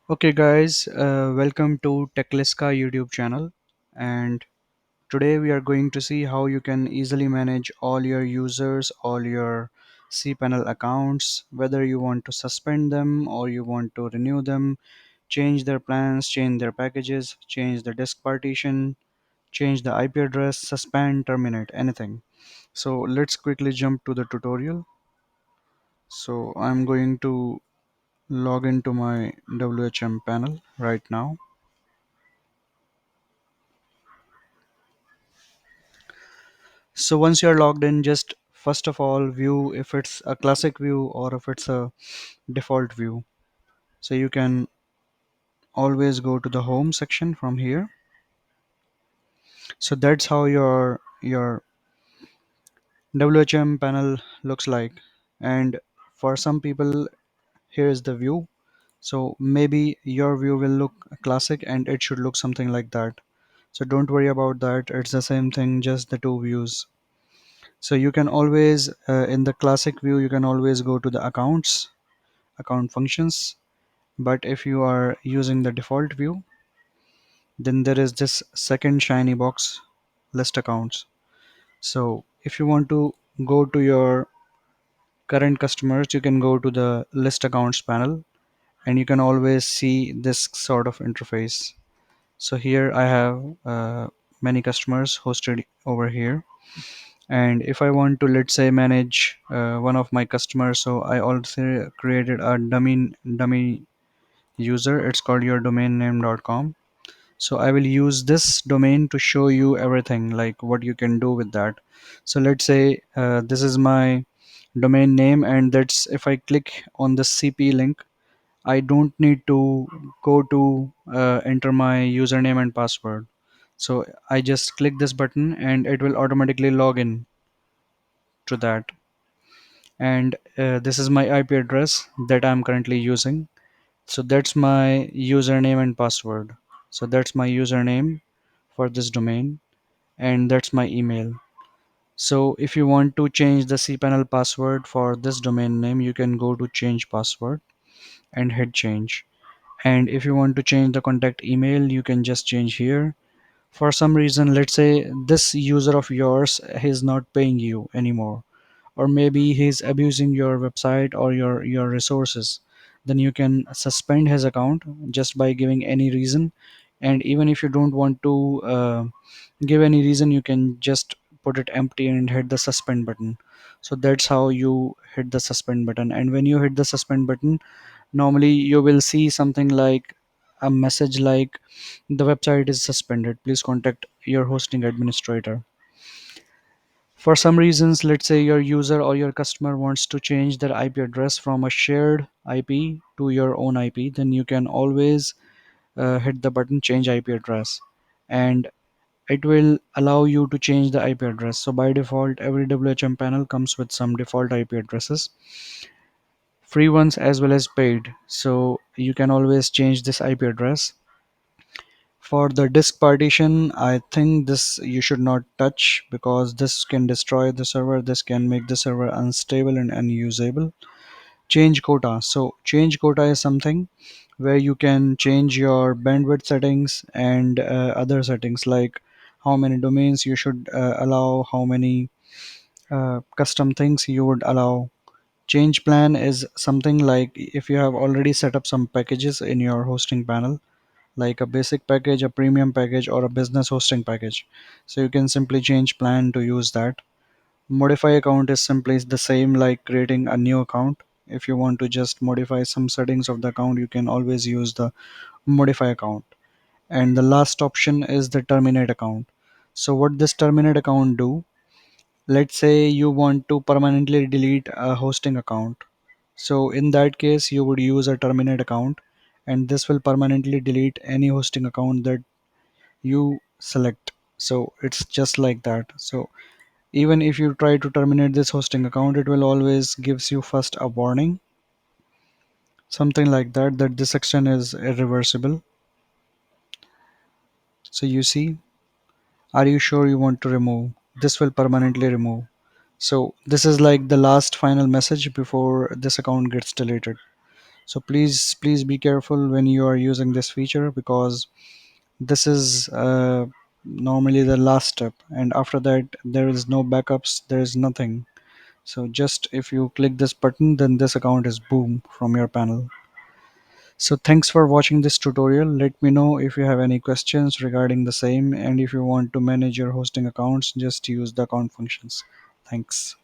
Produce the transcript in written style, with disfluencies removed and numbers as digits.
Okay, guys, welcome to Techliska YouTube channel. And today we are going to see how you can easily manage all your users, all your cPanel accounts, whether you want to suspend them or you want to renew them, change their plans, change their packages, change the disk partition, change the IP address, suspend, terminate, anything. So let's quickly jump to the tutorial. So I'm going to log into my WHM panel right now. So once you're logged in, just first of all view if it's a classic view or if it's a default view. So you can always go to the home section from here. So that's how your WHM panel looks like. And for some people, here is the view. So maybe your view will look classic and it should look something like that. So don't worry about that. It's the same thing, just the two views. So you can always in the classic view you can always go to the account functions, but if you are using the default view, then there is this second shiny box, list accounts. So if you want to go to your current customers, you can go to the list accounts panel and you can always see this sort of interface. So here I have many customers hosted over here, and if I want to, let's say, manage one of my customers, so I also created a dummy user. It's called yourdomainname.com. So I will use this domain to show you everything, like what you can do with that. So let's say this is my domain name, and that's if I click on the cp link, I don't need to go to enter my username and password. So I just click this button and it will automatically log in to that. And this is my IP address that I'm currently using. So that's my username and password. So that's my username for this domain, and that's my email. So if you want to change the cPanel password for this domain name, you can go to change password and hit change. And if you want to change the contact email, you can just change here. For some reason, let's say this user of yours is not paying you anymore, or maybe he's abusing your website or your resources, then you can suspend his account just by giving any reason. And even if you don't want to give any reason, you can just put it empty and hit the suspend button. So that's how you hit the suspend button. And when you hit the suspend button, normally you will see something like a message like, the website is suspended, please contact your hosting administrator. For some reasons, let's say your user or your customer wants to change their IP address from a shared IP to your own IP, then you can always hit the button change IP address, and it will allow you to change the IP address. So by default, every WHM panel comes with some default IP addresses, free ones as well as paid. So you can always change this IP address. For the disk partition, I think this you should not touch because this can destroy the server. This can make the server unstable and unusable. Change quota. So change quota is something where you can change your bandwidth settings and other settings like how many domains you should allow, how many custom things you would allow. Change plan is something like if you have already set up some packages in your hosting panel, like a basic package, a premium package, or a business hosting package. So you can simply change plan to use that. Modify account is simply the same like creating a new account. If you want to just modify some settings of the account, you can always use the modify account. And the last option is the terminate account. So what this terminate account do? Let's say you want to permanently delete a hosting account. So in that case, you would use a terminate account, and this will permanently delete any hosting account that you select. So it's just like that. So even if you try to terminate this hosting account, it will always gives you first a warning, something like that, that this action is irreversible. So you see, are you sure you want to remove? This will permanently remove. So this is like the last final message before this account gets deleted. So please be careful when you are using this feature, because this is normally the last step, and after that there is no backups, there is nothing. So just if you click this button, then this account is boom from your panel. So thanks for watching this tutorial. Let me know if you have any questions regarding the same, and if you want to manage your hosting accounts, just use the account functions. Thanks.